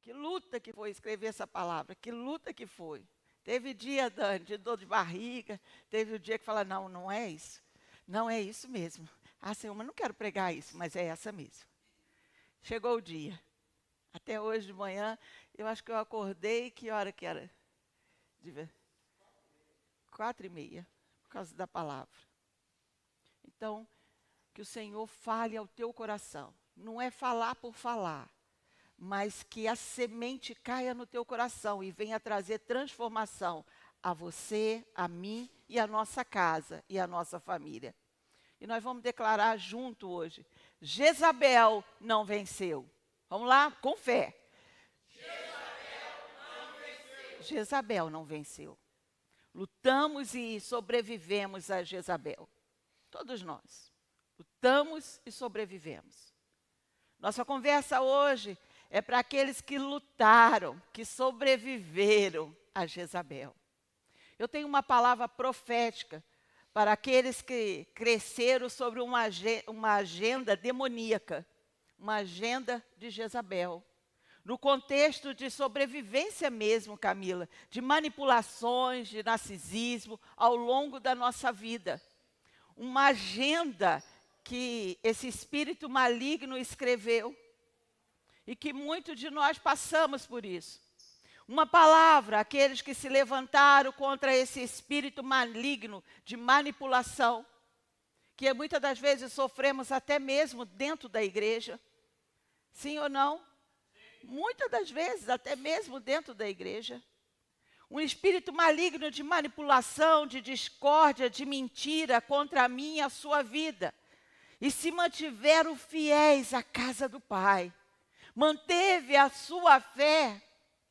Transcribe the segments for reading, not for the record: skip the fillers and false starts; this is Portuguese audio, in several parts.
Que luta que foi escrever essa palavra, que luta que foi. Teve dia, Dani, de dor de barriga, teve o dia que fala, não, não é isso. Não é isso mesmo. Ah, Senhor, mas não quero pregar isso, mas é essa mesmo. Chegou o dia. Até hoje de manhã, eu acho que eu acordei, que hora que era? 4:30, por causa da palavra. Então, que o Senhor fale ao teu coração. Não é falar por falar, mas que a semente caia no teu coração e venha trazer transformação a você, a mim e a nossa casa e a nossa família. E nós vamos declarar junto hoje, Jezabel não venceu. Vamos lá, com fé. Jezabel não venceu. Lutamos e sobrevivemos a Jezabel. Todos nós. Lutamos e sobrevivemos. Nossa conversa hoje é para aqueles que lutaram, que sobreviveram a Jezabel. Eu tenho uma palavra profética para aqueles que cresceram sobre uma agenda demoníaca, uma agenda de Jezabel. No contexto de sobrevivência mesmo, Camila, de manipulações, de narcisismo ao longo da nossa vida. Uma agenda que esse espírito maligno escreveu e que muitos de nós passamos por isso. Uma palavra, aqueles que se levantaram contra esse espírito maligno de manipulação, que muitas das vezes sofremos até mesmo dentro da igreja. Sim ou não? Muitas das vezes, até mesmo dentro da igreja. Um espírito maligno de manipulação, de discórdia, de mentira contra a mim e a sua vida. E se mantiveram fiéis à casa do Pai. Manteve a sua fé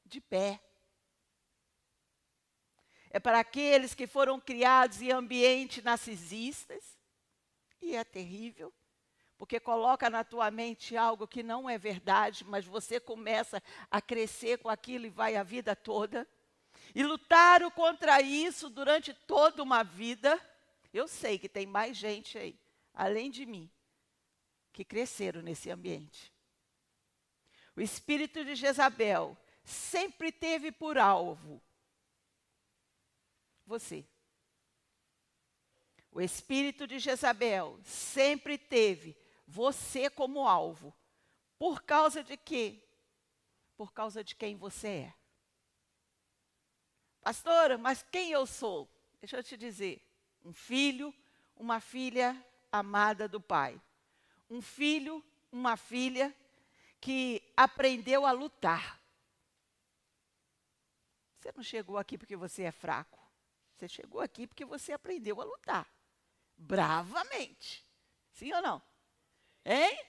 de pé. É para aqueles que foram criados em ambientes narcisistas. E é terrível. Porque coloca na tua mente algo que não é verdade, mas você começa a crescer com aquilo e vai a vida toda. E lutaram contra isso durante toda uma vida. Eu sei que tem mais gente aí, além de mim, que cresceram nesse ambiente. O espírito de Jezabel sempre teve por alvo você. O espírito de Jezabel sempre teve você como alvo. Por causa de quê? Por causa de quem você é. Pastora, mas quem eu sou? Deixa eu te dizer. Um filho, uma filha amada do Pai. Um filho, uma filha que aprendeu a lutar. Você não chegou aqui porque você é fraco. Você chegou aqui porque você aprendeu a lutar. Bravamente. Sim ou não? Hein?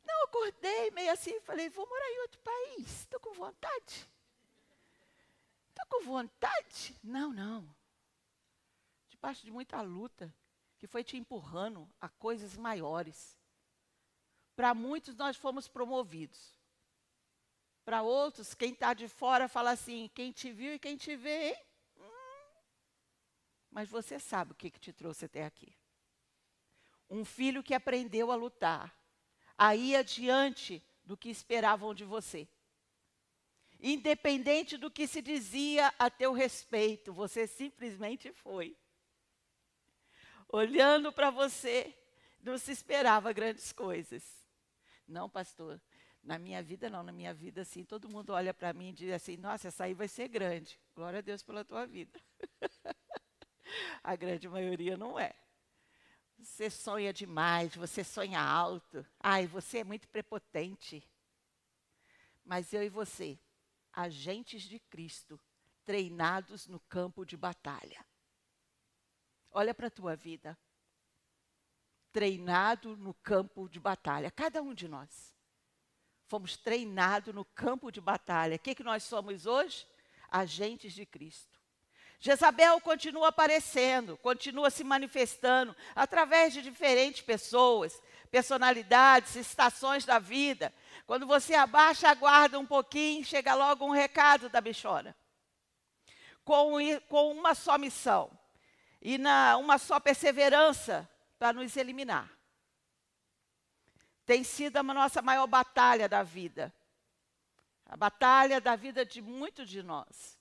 Não, acordei meio assim, falei, vou morar em outro país. Estou com vontade. Estou com vontade? Não, não. Debaixo de muita luta, que foi te empurrando a coisas maiores. Para muitos nós fomos promovidos. Para outros, quem está de fora fala assim, quem te viu e quem te vê, hein? Mas você sabe o que te trouxe até aqui. Um filho que aprendeu a lutar, a ir adiante do que esperavam de você. Independente do que se dizia a teu respeito, você simplesmente foi. Olhando para você, não se esperava grandes coisas. Não, pastor, na minha vida não, na minha vida sim, todo mundo olha para mim e diz assim, nossa, essa aí vai ser grande. Glória a Deus pela tua vida. A grande maioria não é. Você sonha demais, você sonha alto. Ai, você é muito prepotente. Mas eu e você, agentes de Cristo, treinados no campo de batalha. Olha para a tua vida. Treinado no campo de batalha. Cada um de nós. Fomos treinados no campo de batalha. O que nós somos hoje? Agentes de Cristo. Jezabel continua aparecendo, continua se manifestando através de diferentes pessoas, personalidades, estações da vida. Quando você abaixa a guarda um pouquinho, chega logo um recado da bichona. Com uma só missão e uma só perseverança para nos eliminar. Tem sido a nossa maior batalha da vida. a batalha da vida de muitos de nós.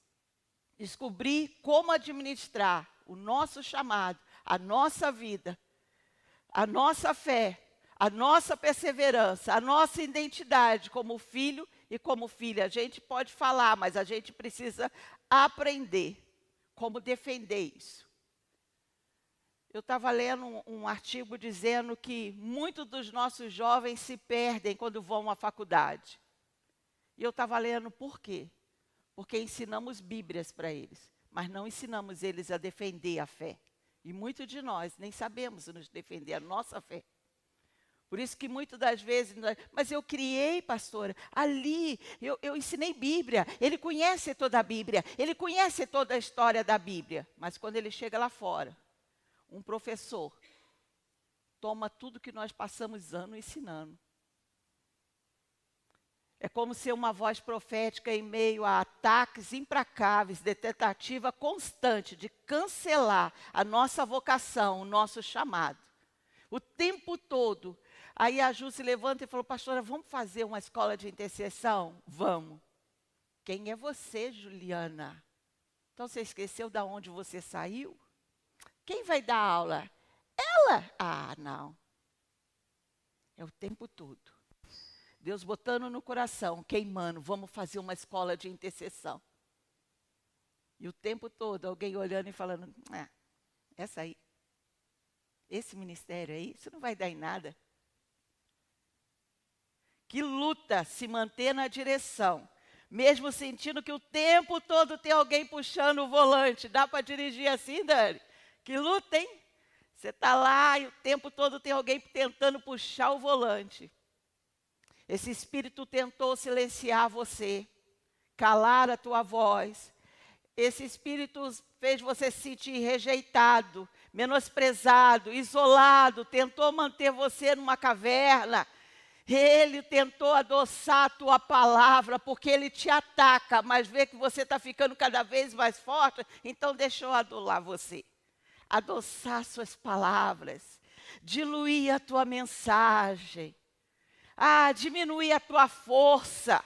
Descobrir como administrar o nosso chamado, a nossa vida, a nossa fé, a nossa perseverança, a nossa identidade como filho e como filha. A gente pode falar, mas a gente precisa aprender como defender isso. Eu estava lendo um artigo dizendo que muitos dos nossos jovens se perdem quando vão à faculdade. E eu estava lendo por quê? Porque ensinamos Bíblias para eles, mas não ensinamos eles a defender a fé. E muitos de nós nem sabemos nos defender a nossa fé. Por isso que muitas das vezes, mas eu criei, pastora, ali, eu ensinei Bíblia, ele conhece toda a Bíblia, ele conhece toda a história da Bíblia. Mas quando ele chega lá fora, um professor toma tudo que nós passamos anos ensinando. É como ser uma voz profética em meio a ataques implacáveis, de tentativa constante de cancelar a nossa vocação, o nosso chamado. O tempo todo. Aí a Ju se levanta e falou, pastora, vamos fazer uma escola de intercessão? Vamos. Quem é você, Juliana? Então você esqueceu de onde você saiu? Quem vai dar aula? Ela? Ah, não. É o tempo todo. Deus botando no coração, queimando, vamos fazer uma escola de intercessão. E o tempo todo alguém olhando e falando, essa aí, esse ministério aí, isso não vai dar em nada. Que luta se manter na direção, mesmo sentindo que o tempo todo tem alguém puxando o volante. Dá para dirigir assim, Dani? Que luta, hein? Você está lá e o tempo todo tem alguém tentando puxar o volante. Esse espírito tentou silenciar você, calar a tua voz. Esse espírito fez você se sentir rejeitado, menosprezado, isolado, tentou manter você numa caverna. Ele tentou adoçar a tua palavra, porque ele te ataca, mas vê que você está ficando cada vez mais forte, então deixou adular você. Adoçar suas palavras, diluir a tua mensagem. Diminuir a tua força,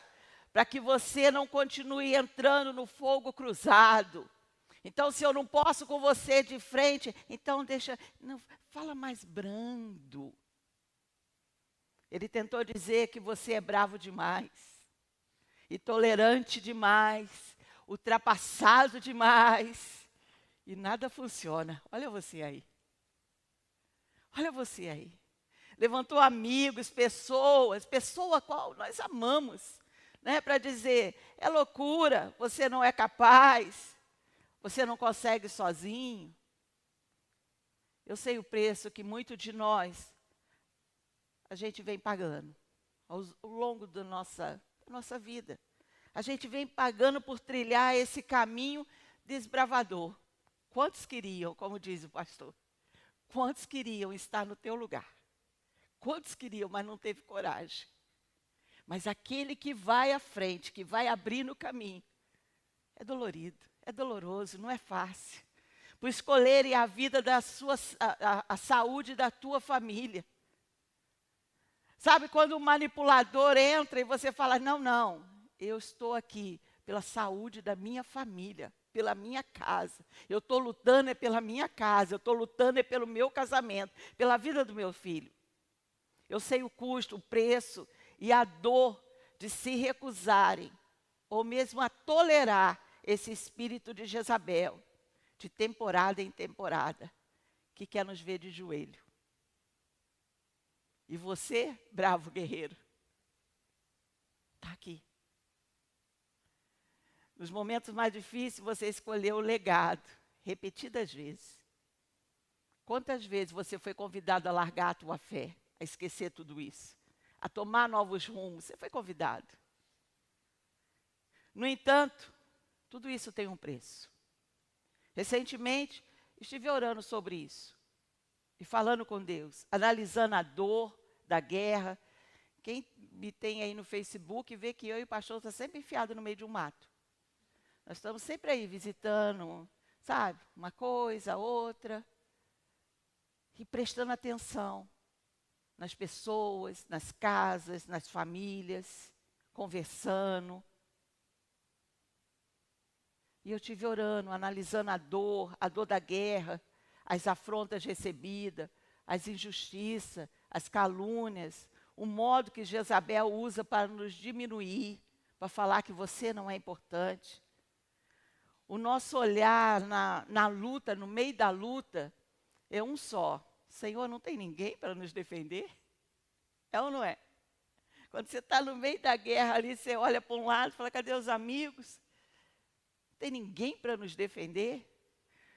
para que você não continue entrando no fogo cruzado. Então, se eu não posso com você de frente, então fala mais brando. Ele tentou dizer que você é bravo demais, intolerante demais, ultrapassado demais, e nada funciona. Olha você aí. Olha você aí. Levantou amigos, pessoa a qual nós amamos, né, para dizer, é loucura, você não é capaz, você não consegue sozinho. Eu sei o preço que muito de nós, a gente vem pagando, ao longo da nossa vida. A gente vem pagando por trilhar esse caminho desbravador. Quantos queriam, como diz o pastor, quantos queriam estar no teu lugar? Quantos queriam, mas não teve coragem. Mas aquele que vai à frente, que vai abrir no caminho, é dolorido, é doloroso, não é fácil. Por escolherem a vida a saúde da tua família. Sabe quando o manipulador entra e você fala, não, eu estou aqui pela saúde da minha família, pela minha casa. Eu estou lutando pela minha casa, eu estou lutando pelo meu casamento, pela vida do meu filho. Eu sei o custo, o preço e a dor de se recusarem, ou mesmo a tolerar esse espírito de Jezabel, de temporada em temporada, que quer nos ver de joelho. E você, bravo guerreiro, está aqui. Nos momentos mais difíceis, você escolheu o legado, repetidas vezes. Quantas vezes você foi convidado a largar a tua fé? A esquecer tudo isso, a tomar novos rumos, você foi convidado. No entanto, tudo isso tem um preço. Recentemente, estive orando sobre isso, e falando com Deus, analisando a dor da guerra. Quem me tem aí no Facebook, vê que eu e o pastor estamos sempre enfiados no meio de um mato. Nós estamos sempre aí visitando, sabe, uma coisa, outra, e prestando atenção nas pessoas, nas casas, nas famílias, conversando. E eu tive orando, analisando a dor da guerra, as afrontas recebidas, as injustiças, as calúnias, o modo que Jezabel usa para nos diminuir, para falar que você não é importante. O nosso olhar na luta, no meio da luta, é um só. Senhor, não tem ninguém para nos defender? É ou não é? Quando você está no meio da guerra ali, você olha para um lado e fala, cadê os amigos? Não tem ninguém para nos defender?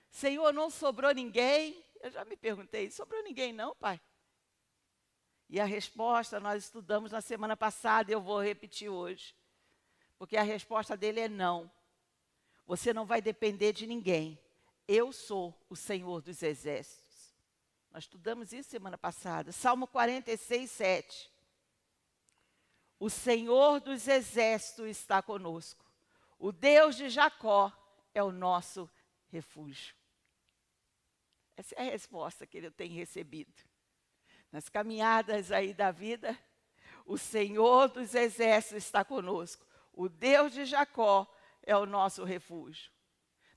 Senhor, não sobrou ninguém? Eu já me perguntei, sobrou ninguém não, Pai? E a resposta nós estudamos na semana passada e eu vou repetir hoje. Porque a resposta dele é não. Você não vai depender de ninguém. Eu sou o Senhor dos Exércitos. Nós estudamos isso semana passada. Salmo 46, 7. O Senhor dos Exércitos está conosco. O Deus de Jacó é o nosso refúgio. Essa é a resposta que eu tenho recebido. Nas caminhadas aí da vida, o Senhor dos Exércitos está conosco. O Deus de Jacó é o nosso refúgio.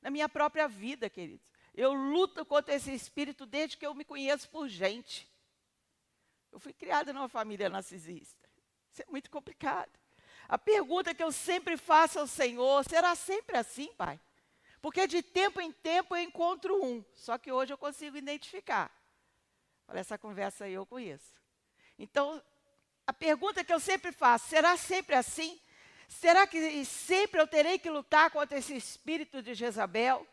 Na minha própria vida, queridos, eu luto contra esse espírito desde que eu me conheço por gente. Eu fui criada numa família narcisista. Isso é muito complicado. A pergunta que eu sempre faço ao Senhor, será sempre assim, Pai? Porque de tempo em tempo eu encontro um, só que hoje eu consigo identificar. Olha, essa conversa aí eu conheço. Então, a pergunta que eu sempre faço, será sempre assim? Será que sempre eu terei que lutar contra esse espírito de Jezabel?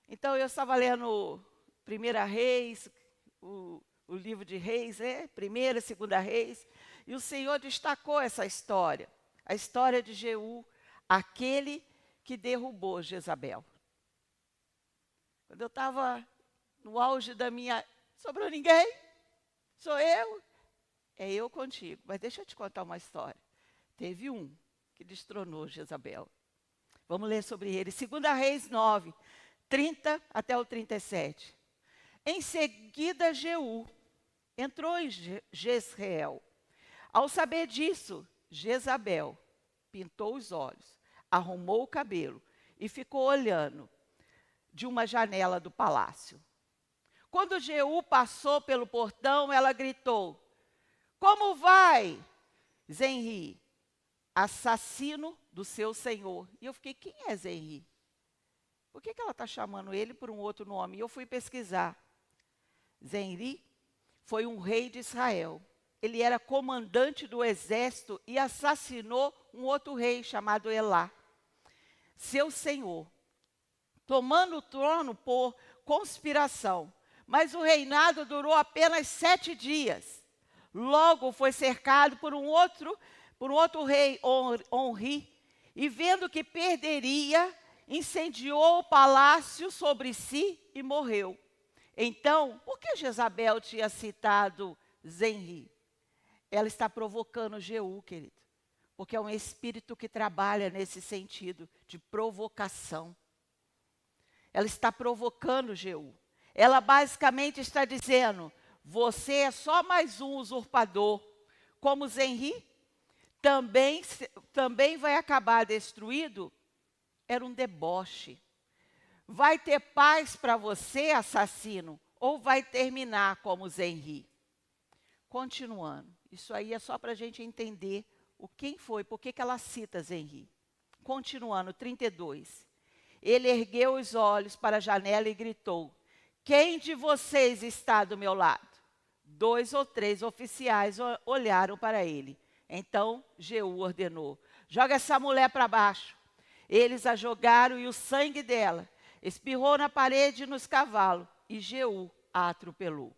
Então, eu estava lendo 1 Reis, o livro de Reis, né? 1ª e 2ª Reis, e o Senhor destacou essa história, a história de Jeú, aquele que derrubou Jezabel. Quando eu estava no auge da minha... Sobrou ninguém? Sou eu? É eu contigo. Mas deixa eu te contar uma história. Teve um que destronou Jezabel. Vamos ler sobre ele. 2 Reis 9, 30 até o 37. Em seguida, Jeú entrou em Jezreel. Ao saber disso, Jezabel pintou os olhos, arrumou o cabelo e ficou olhando de uma janela do palácio. Quando Jeú passou pelo portão, ela gritou, como vai, Zenri, assassino do seu senhor? E eu fiquei, quem é Zenri? Por que ela está chamando ele por um outro nome? E eu fui pesquisar. Zenri foi um rei de Israel. Ele era comandante do exército e assassinou um outro rei chamado Elá, seu senhor, tomando o trono por conspiração. Mas o reinado durou apenas 7 dias. Logo foi cercado por um outro rei, Onri, e vendo que perderia, incendiou o palácio sobre si e morreu. Então, por que Jezabel tinha citado Zenri? Ela está provocando Jeú, querido. Porque é um espírito que trabalha nesse sentido de provocação. Ela está provocando Jeú. Ela basicamente está dizendo, você é só mais um usurpador. Como Zenri também vai acabar destruído. Era um deboche. Vai ter paz para você, assassino, ou vai terminar como Zenri? Continuando. Isso aí é só para a gente entender quem foi, por que ela cita Zenri. Continuando, 32. Ele ergueu os olhos para a janela e gritou, quem de vocês está do meu lado? 2 ou 3 oficiais olharam para ele. Então Jeú ordenou, joga essa mulher para baixo. Eles a jogaram e o sangue dela espirrou na parede e nos cavalos, e Jeú a atropelou.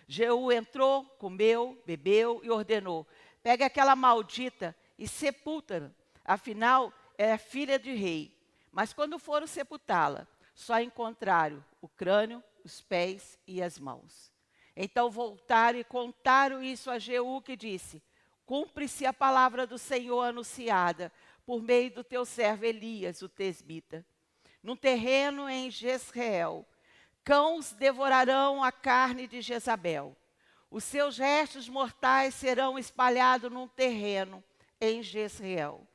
Jeú entrou, comeu, bebeu e ordenou, pega aquela maldita e sepulta-a, afinal é filha de rei. Mas quando foram sepultá-la, só encontraram o crânio, os pés e as mãos. Então voltaram e contaram isso a Jeú, que disse, cumpre-se a palavra do Senhor anunciada por meio do teu servo Elias, o tesbita. Num terreno em Jezreel, cães devorarão a carne de Jezabel. Os seus restos mortais serão espalhados num terreno em Jezreel.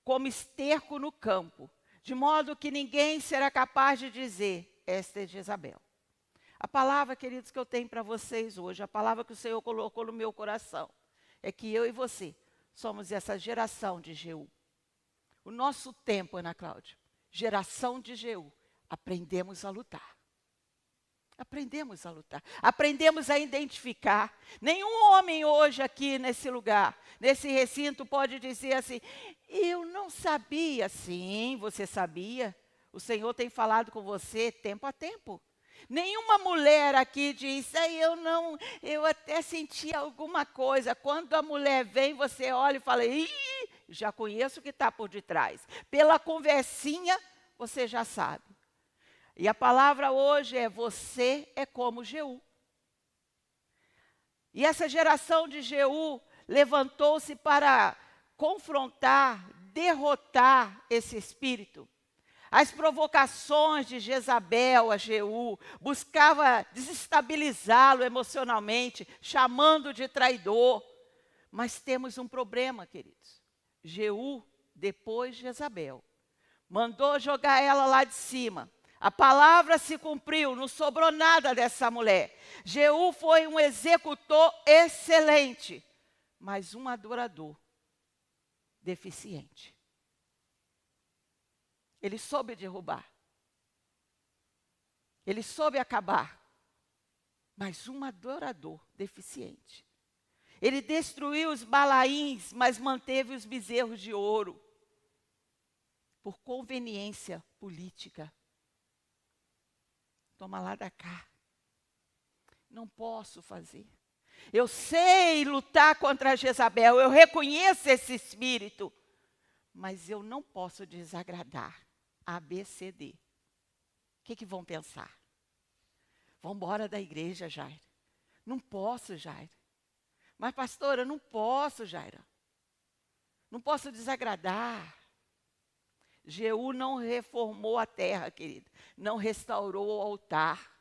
Como esterco no campo, de modo que ninguém será capaz de dizer, esta é Jezabel. A palavra, queridos, que eu tenho para vocês hoje, a palavra que o Senhor colocou no meu coração, é que eu e você somos essa geração de Jeú. O nosso tempo, Ana Cláudia, geração de Jeú, aprendemos a lutar. Aprendemos a lutar, aprendemos a identificar. Nenhum homem hoje aqui nesse lugar, nesse recinto, pode dizer assim, eu não sabia. Sim, você sabia. O Senhor tem falado com você tempo a tempo. Nenhuma mulher aqui diz, eu até senti alguma coisa. Quando a mulher vem, você olha e fala, ih, já conheço o que está por detrás. Pela conversinha, você já sabe. E a palavra hoje é, você é como Jeú. E essa geração de Jeú levantou-se para confrontar, derrotar esse espírito. As provocações de Jezabel a Jeú buscava desestabilizá-lo emocionalmente, chamando de traidor. Mas temos um problema, queridos. Jeú, depois de Jezabel, mandou jogar ela lá de cima. A palavra se cumpriu, não sobrou nada dessa mulher. Jeú foi um executor excelente, mas um adorador deficiente. Ele soube derrubar. Ele soube acabar. Mas um adorador deficiente. Ele destruiu os balaíns, mas manteve os bezerros de ouro. Por conveniência política. Toma lá da cá. Não posso fazer. Eu sei lutar contra a Jezabel. Eu reconheço esse espírito. Mas eu não posso desagradar. A, B, C, D. O que vão pensar? Vão embora da igreja, Jaira. Não posso, Jaira. Mas, pastora, não posso, Jaira. Não posso desagradar. Jeú não reformou a terra, querida. Não restaurou o altar.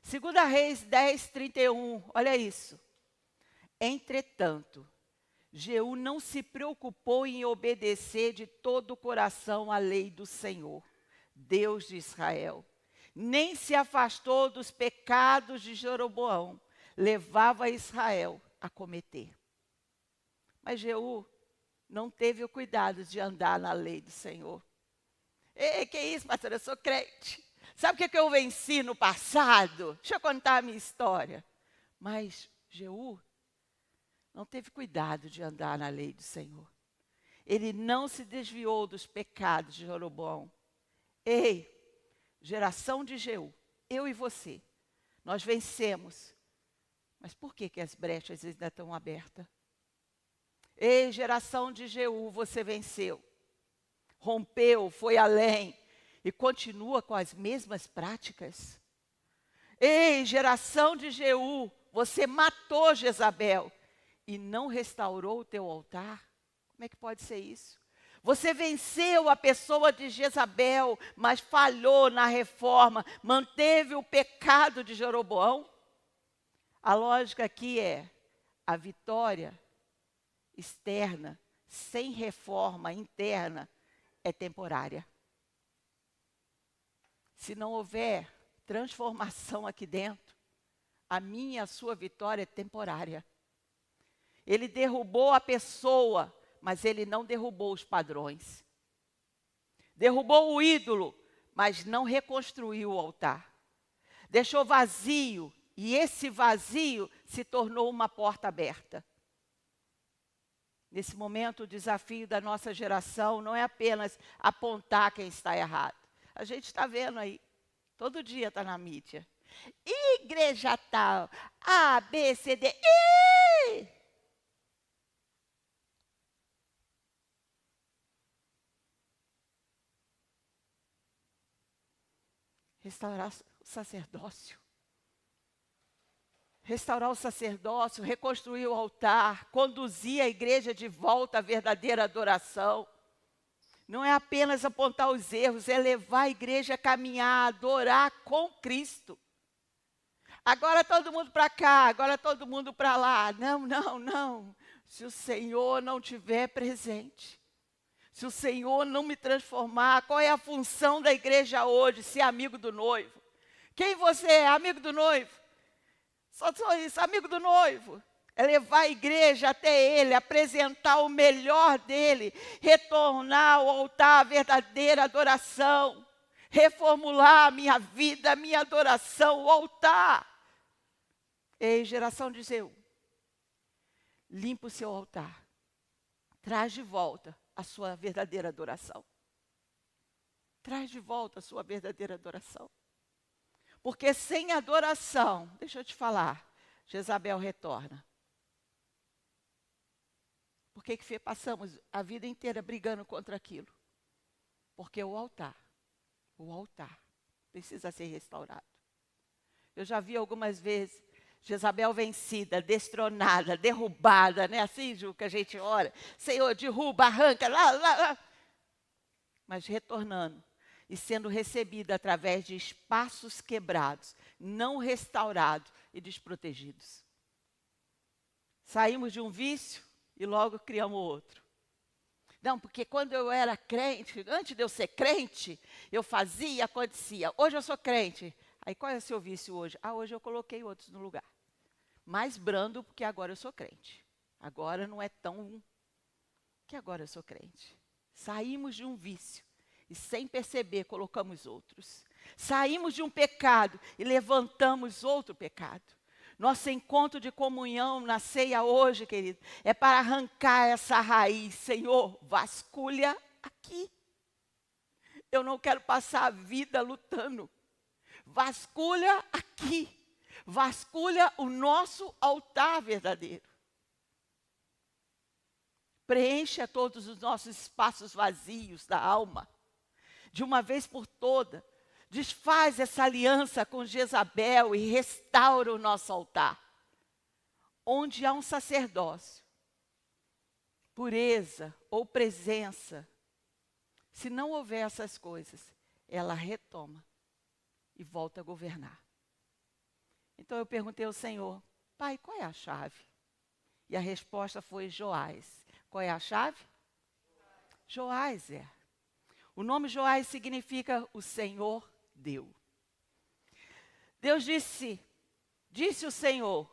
2 Reis 10, 31. Olha isso. Entretanto, Jeú não se preocupou em obedecer de todo o coração à lei do Senhor, Deus de Israel, nem se afastou dos pecados de Jeroboão, levava Israel a cometer. Mas Jeú não teve o cuidado de andar na lei do Senhor. Ei, que isso, pastor? Eu sou crente. Sabe o que eu venci no passado? Deixa eu contar a minha história. Mas Jeú não teve cuidado de andar na lei do Senhor. Ele não se desviou dos pecados de Jeroboão. Ei, geração de Jeú, eu e você, nós vencemos. Mas por que as brechas ainda estão abertas? Ei, geração de Jeú, você venceu. Rompeu, foi além e continua com as mesmas práticas. Ei, geração de Jeú, você matou Jezabel e não restaurou o teu altar? Como é que pode ser isso? Você venceu a pessoa de Jezabel, mas falhou na reforma, manteve o pecado de Jeroboão? A lógica aqui é, a vitória externa, sem reforma interna, é temporária. Se não houver transformação aqui dentro, a minha e a sua vitória é temporária. Ele derrubou a pessoa, mas ele não derrubou os padrões. Derrubou o ídolo, mas não reconstruiu o altar. Deixou vazio, e esse vazio se tornou uma porta aberta. Nesse momento, o desafio da nossa geração não é apenas apontar quem está errado. A gente está vendo aí, todo dia está na mídia. Igreja tal, A, B, C, D, I! Restaurar o sacerdócio. Restaurar o sacerdócio, reconstruir o altar, conduzir a igreja de volta à verdadeira adoração. Não é apenas apontar os erros, é levar a igreja a caminhar, a adorar com Cristo. Agora todo mundo para cá, agora todo mundo para lá. Não, não, não. Se o Senhor não estiver presente, Se o Senhor não me transformar, qual é a função da igreja hoje? Ser amigo do noivo. Quem você é? Amigo do noivo? Só isso, amigo do noivo. É levar a igreja até ele, apresentar o melhor dele, retornar ao altar a verdadeira adoração, reformular a minha vida, a minha adoração, o altar. Ei, geração de Zeu, limpa o seu altar, traz de volta a sua verdadeira adoração. Traz de volta a sua verdadeira adoração. Porque sem adoração, deixa eu te falar, Jezabel retorna. Por que passamos a vida inteira brigando contra aquilo? Porque o altar precisa ser restaurado. Eu já vi algumas vezes Jezabel vencida, destronada, derrubada, né? Assim, Ju, que a gente ora. Senhor, derruba, arranca, lá. Mas retornando e sendo recebida através de espaços quebrados, não restaurados e desprotegidos. Saímos de um vício e logo criamos outro. Não, porque quando eu era crente, antes de eu ser crente, eu fazia e acontecia. Hoje eu sou crente. Aí qual é o seu vício hoje? Hoje eu coloquei outros no lugar. Mais brando, porque agora eu sou crente. Agora não é tão que agora eu sou crente. Saímos de um vício e sem perceber colocamos outros. Saímos de um pecado e levantamos outro pecado. Nosso encontro de comunhão na ceia hoje, querido, é para arrancar essa raiz. Senhor, vasculha aqui. Eu não quero passar a vida lutando. Vasculha aqui. Vasculha o nosso altar verdadeiro. Preencha todos os nossos espaços vazios da alma. De uma vez por toda. Desfaz essa aliança com Jezabel e restaura o nosso altar. Onde há um sacerdócio, pureza ou presença, se não houver essas coisas, ela retoma e volta a governar. Então eu perguntei ao Senhor, Pai, qual é a chave? E a resposta foi Joás. Qual é a chave? Joás é. O nome Joás significa o Senhor deu. Deus disse o Senhor,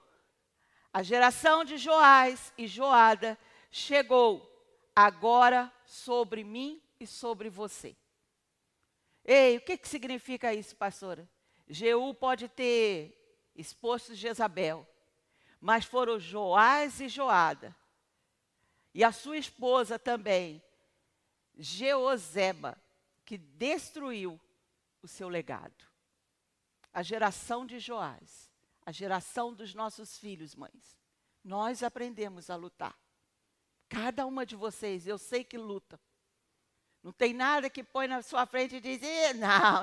a geração de Joás e Joada chegou agora sobre mim e sobre você. Ei, o que significa isso, pastora? Jeú pode ter exposto Jezabel, mas foram Joás e Joada, e a sua esposa também, Jeozeba, que destruiu o seu legado. A geração de Joás, a geração dos nossos filhos, mães. Nós aprendemos a lutar. Cada uma de vocês, eu sei que luta. Não tem nada que põe na sua frente e diz,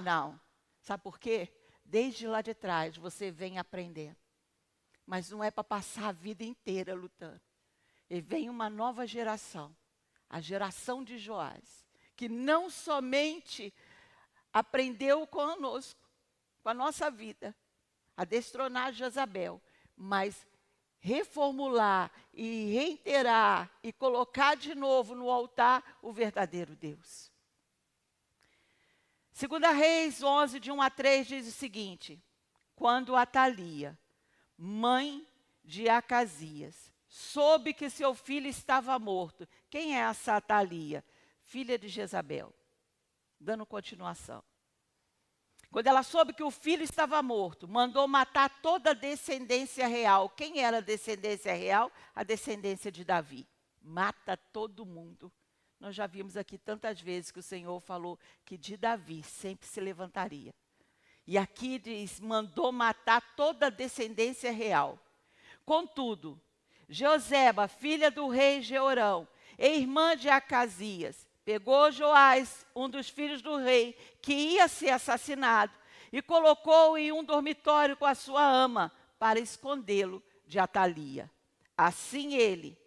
não. Sabe por quê? Desde lá de trás você vem aprendendo. Mas não é para passar a vida inteira lutando. E vem uma nova geração, a geração de Joás, que não somente aprendeu conosco, com a nossa vida, a destronar Jezabel, mas reformular e reiterar e colocar de novo no altar o verdadeiro Deus. 2 Reis 11, de 1 a 3, diz o seguinte, quando Atalia, mãe de Acasias, soube que seu filho estava morto. Quem é essa Atalia? Filha de Jezabel. Dando continuação. Quando ela soube que o filho estava morto, mandou matar toda a descendência real. Quem era a descendência real? A descendência de Davi. Mata todo mundo. Nós já vimos aqui tantas vezes que o Senhor falou que de Davi sempre se levantaria. E aqui diz, mandou matar toda a descendência real. Contudo, Jezeba, filha do rei Jeorão, e irmã de Acasias, pegou Joás, um dos filhos do rei, que ia ser assassinado, e colocou-o em um dormitório com a sua ama, para escondê-lo de Atalia. Assim ele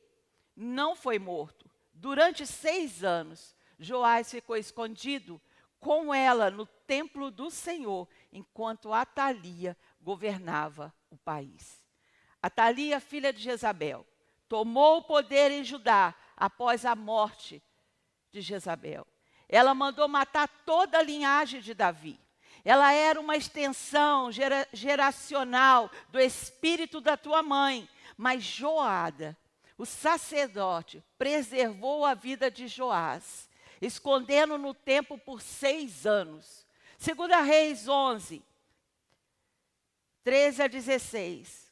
não foi morto. Durante 6 anos, Joás ficou escondido com ela no templo do Senhor, enquanto Atalia governava o país. Atalia, filha de Jezabel, tomou o poder em Judá após a morte de Jezabel. Ela mandou matar toda a linhagem de Davi. Ela era uma extensão geracional do espírito da tua mãe. Mas Joada, o sacerdote, preservou a vida de Joás, escondendo no templo por 6 anos. 2 Reis 11, 13 a 16.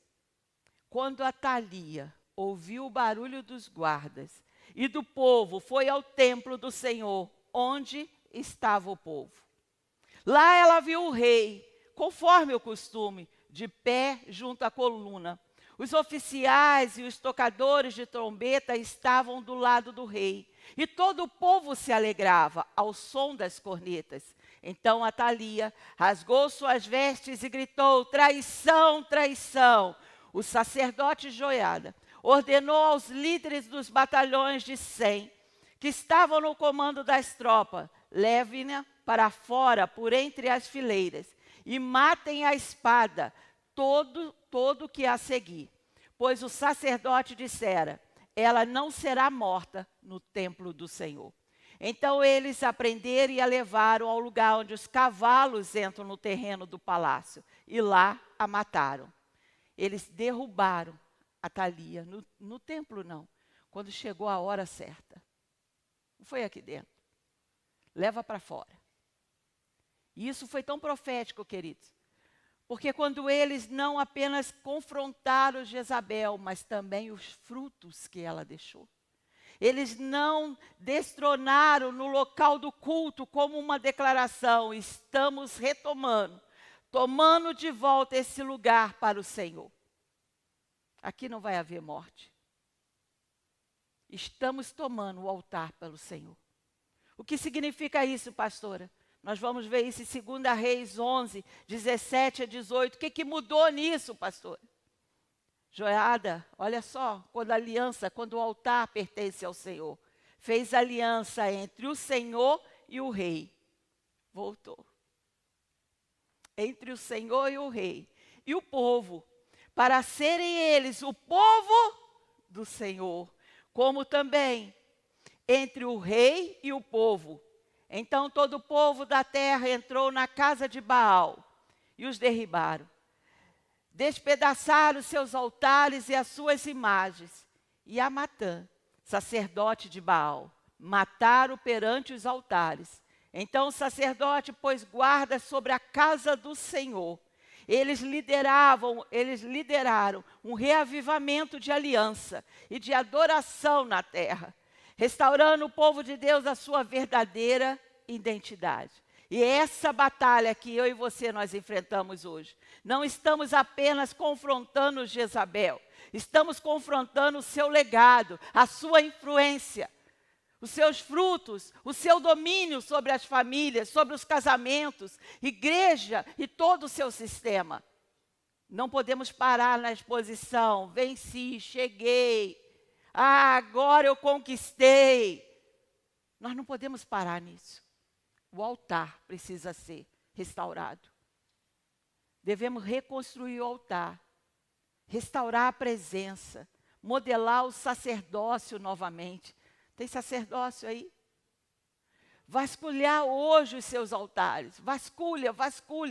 Quando Atalia ouviu o barulho dos guardas e do povo, foi ao templo do Senhor, onde estava o povo. Lá ela viu o rei, conforme o costume, de pé junto à coluna. Os oficiais e os tocadores de trombeta estavam do lado do rei, e todo o povo se alegrava ao som das cornetas. Então Atalia rasgou suas vestes e gritou: traição, traição! O sacerdote Joiada ordenou aos líderes dos batalhões de 100, que estavam no comando das tropas: levem-na para fora por entre as fileiras e matem a espada todo que a seguir. Pois o sacerdote dissera: ela não será morta no templo do Senhor. Então eles a prenderam e a levaram ao lugar onde os cavalos entram no terreno do palácio, e lá a mataram. Eles derrubaram Atalia, no templo não, quando chegou a hora certa. Não foi aqui dentro. Leva para fora. E isso foi tão profético, queridos. Porque quando eles não apenas confrontaram Jezabel, mas também os frutos que ela deixou. Eles não destronaram no local do culto como uma declaração: estamos retomando, tomando de volta esse lugar para o Senhor. Aqui não vai haver morte. Estamos tomando o altar pelo Senhor. O que significa isso, pastora? Nós vamos ver isso em 2 Reis 11, 17 a 18. O que mudou nisso, pastor? Joiada, olha só, quando o altar pertence ao Senhor, fez aliança entre o Senhor e o rei. Voltou. Entre o Senhor e o rei. E o povo, para serem eles o povo do Senhor, como também entre o rei e o povo. Então todo o povo da terra entrou na casa de Baal e os derribaram. Despedaçaram seus altares e as suas imagens. E a Matã, sacerdote de Baal, mataram perante os altares. Então o sacerdote pôs guarda sobre a casa do Senhor. Eles lideraram um reavivamento de aliança e de adoração na terra, restaurando o povo de Deus a sua verdadeira identidade. E é essa batalha que eu e você nós enfrentamos hoje. Não estamos apenas confrontando Jezabel, estamos confrontando o seu legado, a sua influência, os seus frutos, o seu domínio sobre as famílias, sobre os casamentos, igreja e todo o seu sistema. Não podemos parar na exposição: venci, cheguei, agora eu conquistei. Nós não podemos parar nisso. O altar precisa ser restaurado. Devemos reconstruir o altar, restaurar a presença, modelar o sacerdócio novamente. Tem sacerdócio aí? Vasculhar hoje os seus altares. Vasculha.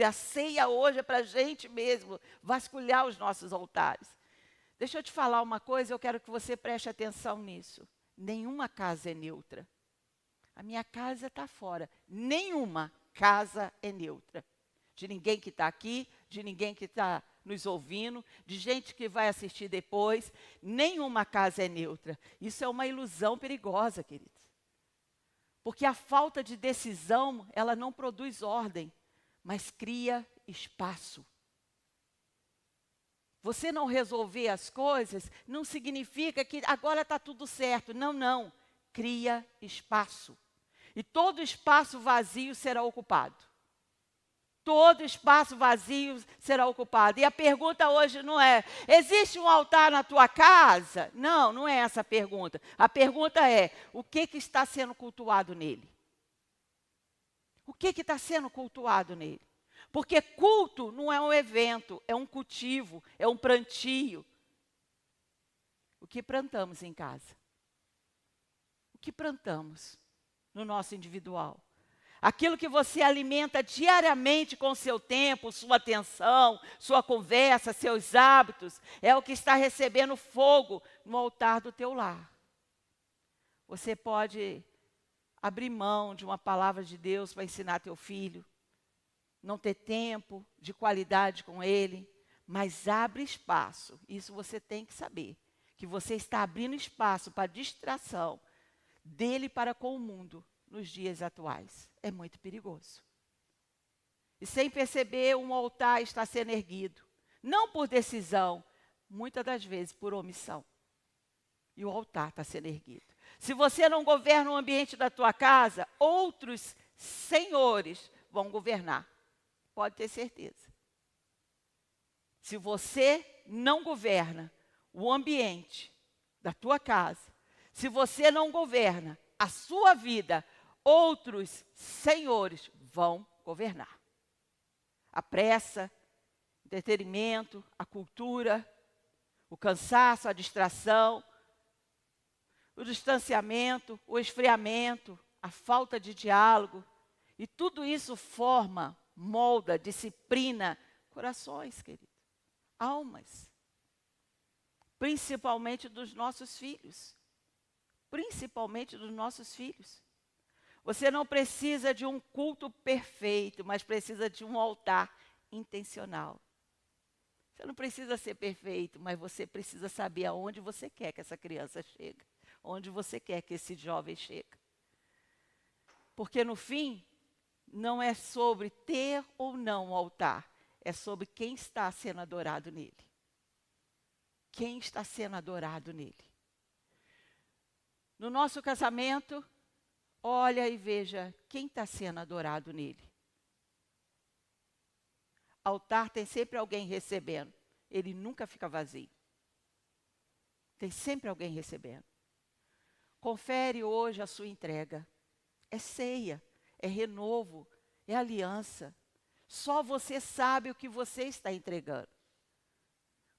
A ceia hoje é para a gente mesmo. Vasculhar os nossos altares. Deixa eu te falar uma coisa, eu quero que você preste atenção nisso. Nenhuma casa é neutra. A minha casa está fora. Nenhuma casa é neutra. De ninguém que está aqui, de ninguém que está nos ouvindo, de gente que vai assistir depois. Nenhuma casa é neutra. Isso é uma ilusão perigosa, queridos. Porque a falta de decisão, ela não produz ordem, mas cria espaço. Você não resolver as coisas não significa que agora está tudo certo. Não, não. Cria espaço. E todo espaço vazio será ocupado. Todo espaço vazio será ocupado. E a pergunta hoje não é: existe um altar na tua casa? Não, não é essa a pergunta. A pergunta é: o que está sendo cultuado nele? O que está sendo cultuado nele? Porque culto não é um evento, é um cultivo, é um plantio. O que plantamos em casa? O que plantamos? no nosso individual. Aquilo que você alimenta diariamente com o seu tempo, sua atenção, sua conversa, seus hábitos, é o que está recebendo fogo no altar do teu lar. Você pode abrir mão de uma palavra de Deus para ensinar teu filho, não ter tempo de qualidade com ele, mas abre espaço, isso você tem que saber, que você está abrindo espaço para distração dele para com o mundo nos dias atuais. É muito perigoso. E sem perceber, um altar está sendo erguido, não por decisão, muitas das vezes por omissão. E o altar está sendo erguido. Se você não governa o ambiente da tua casa, outros senhores vão governar. Pode ter certeza. Se você não governa o ambiente da tua casa, se você não governa a sua vida, outros senhores vão governar. A pressa, o entretenimento, a cultura, o cansaço, a distração, o distanciamento, o esfriamento, a falta de diálogo. E tudo isso forma, molda, disciplina corações, querido, almas. Principalmente dos nossos filhos. Principalmente dos nossos filhos. Você não precisa de um culto perfeito, mas precisa de um altar intencional. Você não precisa ser perfeito, mas você precisa saber aonde você quer que essa criança chegue. Onde você quer que esse jovem chegue. Porque no fim, não é sobre ter ou não um altar. É sobre quem está sendo adorado nele. Quem está sendo adorado nele. No nosso casamento, olha e veja quem está sendo adorado nele. Altar tem sempre alguém recebendo. Ele nunca fica vazio. Tem sempre alguém recebendo. Confere hoje a sua entrega. É ceia, é renovo, é aliança. Só você sabe o que você está entregando.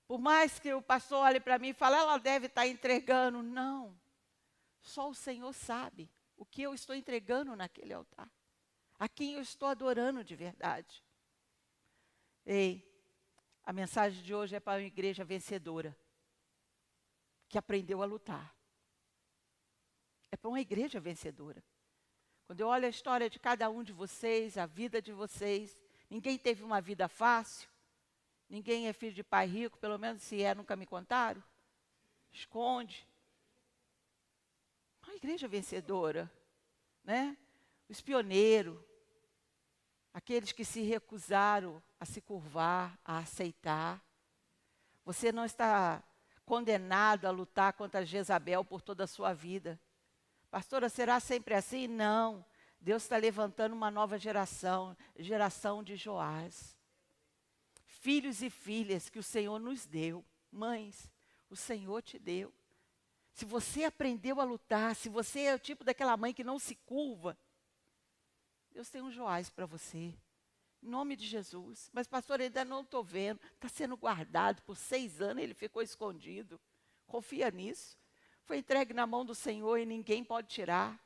Por mais que o pastor olhe para mim e fale, ela deve estar entregando. Não. Só o Senhor sabe o que eu estou entregando naquele altar. A quem eu estou adorando de verdade. Ei, a mensagem de hoje é para uma igreja vencedora. Que aprendeu a lutar. É para uma igreja vencedora. Quando eu olho a história de cada um de vocês, a vida de vocês, ninguém teve uma vida fácil. Ninguém é filho de pai rico, pelo menos se é, nunca me contaram. Esconde. Uma igreja vencedora, né? Os pioneiros, aqueles que se recusaram a se curvar, a aceitar. Você não está condenado a lutar contra Jezabel por toda a sua vida. Pastora, será sempre assim? Não. Deus está levantando uma nova geração, geração de Joás. Filhos e filhas que o Senhor nos deu. Mães, o Senhor te deu. Se você aprendeu a lutar, se você é o tipo daquela mãe que não se curva, Deus tem um Joás para você. Em nome de Jesus. Mas pastor, ainda não estou vendo. Está sendo guardado por 6 anos, ele ficou escondido. Confia nisso. Foi entregue na mão do Senhor e ninguém pode tirar.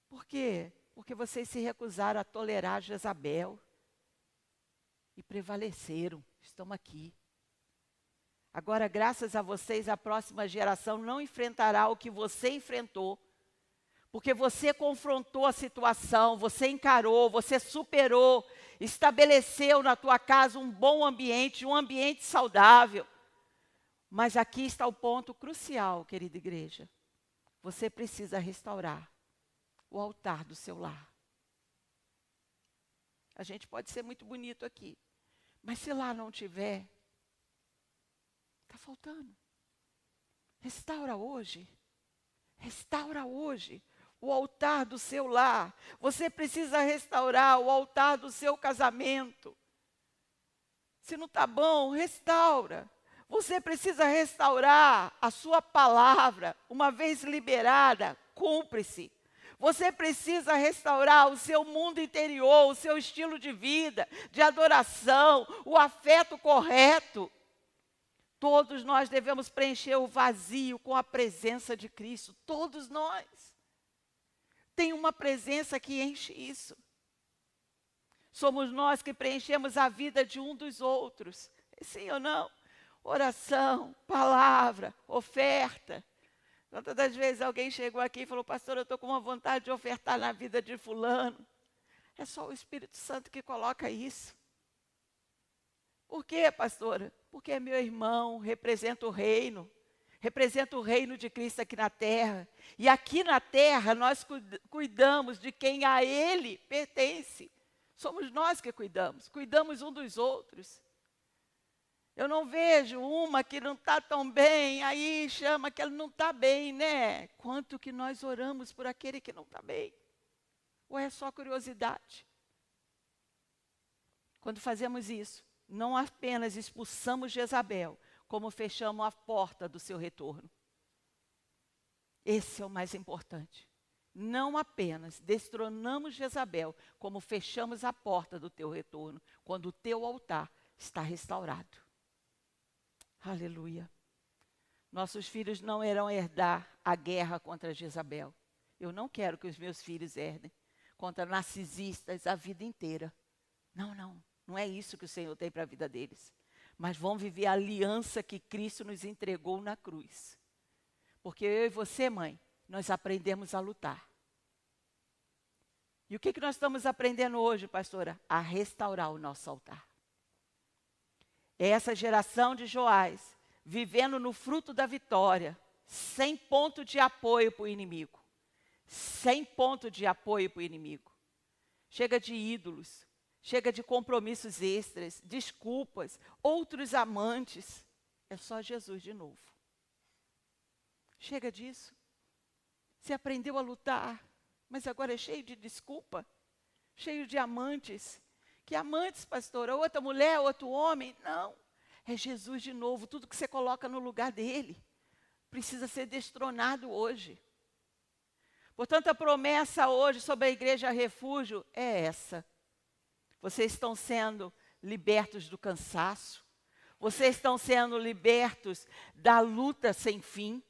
Por quê? Porque vocês se recusaram a tolerar Jezabel. E prevaleceram. Estão aqui. Agora, graças a vocês, a próxima geração não enfrentará o que você enfrentou. Porque você confrontou a situação, você encarou, você superou, estabeleceu na tua casa um bom ambiente, um ambiente saudável. Mas aqui está o ponto crucial, querida igreja. Você precisa restaurar o altar do seu lar. A gente pode ser muito bonito aqui, mas se lá não tiver, está faltando. Restaura hoje. Restaura hoje o altar do seu lar. Você precisa restaurar o altar do seu casamento. Se não está bom, restaura. Você precisa restaurar a sua palavra. Uma vez liberada, cumpre-se. Você precisa restaurar o seu mundo interior, o seu estilo de vida, de adoração, o afeto correto. Todos nós devemos preencher o vazio com a presença de Cristo. Todos nós. Tem uma presença que enche isso. Somos nós que preenchemos a vida de um dos outros. Sim ou não? Oração, palavra, oferta. Quantas das vezes alguém chegou aqui e falou, pastor, eu estou com uma vontade de ofertar na vida de fulano. É só o Espírito Santo que coloca isso. Por quê, pastora? Porque é meu irmão, representa o reino de Cristo aqui na terra. E aqui na terra nós cuidamos de quem a Ele pertence. Somos nós que cuidamos um dos outros. Eu não vejo uma que não está tão bem, aí chama que ela não está bem, né? Quanto que nós oramos por aquele que não está bem? Ou é só curiosidade? Quando fazemos isso, não apenas expulsamos Jezabel, como fechamos a porta do seu retorno. Esse é o mais importante. Não apenas destronamos Jezabel, como fechamos a porta do teu retorno, quando o teu altar está restaurado. Aleluia. Nossos filhos não irão herdar a guerra contra Jezabel. Eu não quero que os meus filhos herdem contra narcisistas a vida inteira. Não é isso que o Senhor tem para a vida deles. Mas vão viver a aliança que Cristo nos entregou na cruz. Porque eu e você, mãe, nós aprendemos a lutar. E o que nós estamos aprendendo hoje, pastora? A restaurar o nosso altar. É essa geração de Joás, vivendo no fruto da vitória, sem ponto de apoio para o inimigo. Sem ponto de apoio para o inimigo. Chega de ídolos, chega de compromissos extras, desculpas, outros amantes. É só Jesus de novo. Chega disso. Você aprendeu a lutar, mas agora é cheio de desculpa, cheio de amantes. Que amantes, pastora? Outra mulher, outro homem? Não. É Jesus de novo. Tudo que você coloca no lugar dele precisa ser destronado hoje. Portanto, a promessa hoje sobre a Igreja Refúgio é essa. Vocês estão sendo libertos do cansaço. Vocês estão sendo libertos da luta sem fim.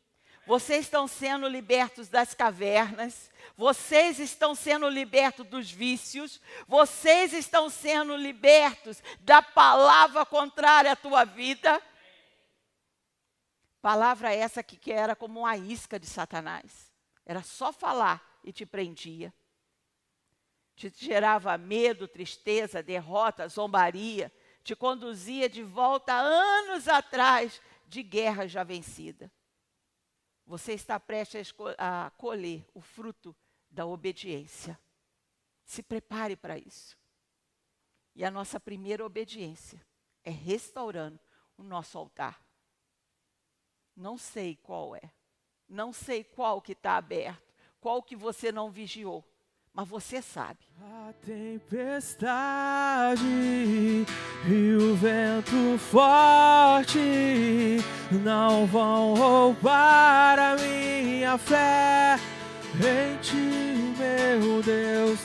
Vocês estão sendo libertos das cavernas, vocês estão sendo libertos dos vícios, vocês estão sendo libertos da palavra contrária à tua vida. Palavra essa que era como uma isca de Satanás. Era só falar e te prendia. Te gerava medo, tristeza, derrota, zombaria. Te conduzia de volta anos atrás de guerra já vencida. Você está prestes a colher o fruto da obediência. Se prepare para isso. E a nossa primeira obediência é restaurando o nosso altar. Não sei qual é. Não sei qual que está aberto. Qual que você não vigiou. Mas você sabe. A tempestade e o vento forte não vão roubar a minha fé em ti, meu Deus.